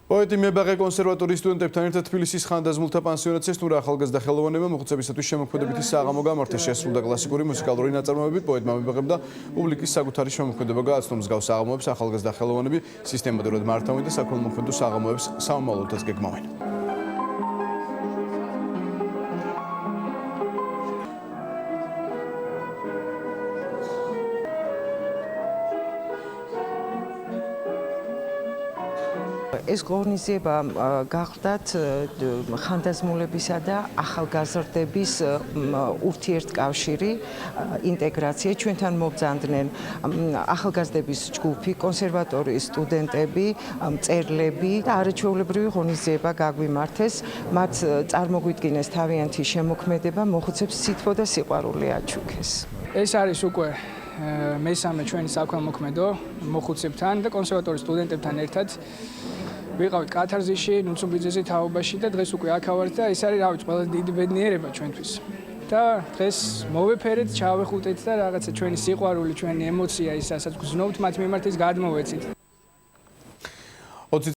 პოეტი მებაღე კონსერვატორის სტუდენტებთან ერთად თბილისის ხანდაზმულთა პანსიონატს ესტუმრა ახალგაზრდა ხელოვანებმა მოხუცებისათვის შემოქმედებითი საღამო გამართეს. შესრულდა კლასიკური მუსიკალური ნაწარმოებები, პოეტმა მებაღემ და პუბლიკის საკუთარი შემოქმედება გააცნო. მსგავს საღამოებს ახალგაზრდა ხელოვანები სისტემატურად მართავენ და საქველმოქმედო საღამოებს სამომავლოდაც გეგმავენ. ეს ღონისძიება გახლდათ ხანდაზმულებისა და ახალგაზრდების ურთიერთკავშირი, ინტეგრაცია. ჩვენთან მობრძანდნენ ახალგაზრდების ჯგუფი, კონსერვატორის სტუდენტები, მწერლები და არაჩვეულებრივი ღონისძიება გაგვიმართეს. მათ წარმოგვიდგინეს თავიანთი შემოქმედება, მოხუცებს სითბო და სიყვარული აჩუქეს. ეს არის უკვე მესამე ჩვენი საქველმოქმედო მოხუცებთან და კონსერვატორის სტუდენტებთან ერთად ვიყავით კათარზისში, ნუცუბიძეზე თაობაში და დღეს უკვე აქ ავართ და ეს არის, რავით, ყველაზე დიდი ბედნიერება ჩვენთვის. და დღეს მოვეფერეთ, ჩავეხუტეთ და რაღაცა ჩვენი სიყვარული, ჩვენი ემოცია, ის რასაც გრძნობთ მათ მიმართ ის გადმოვეცით.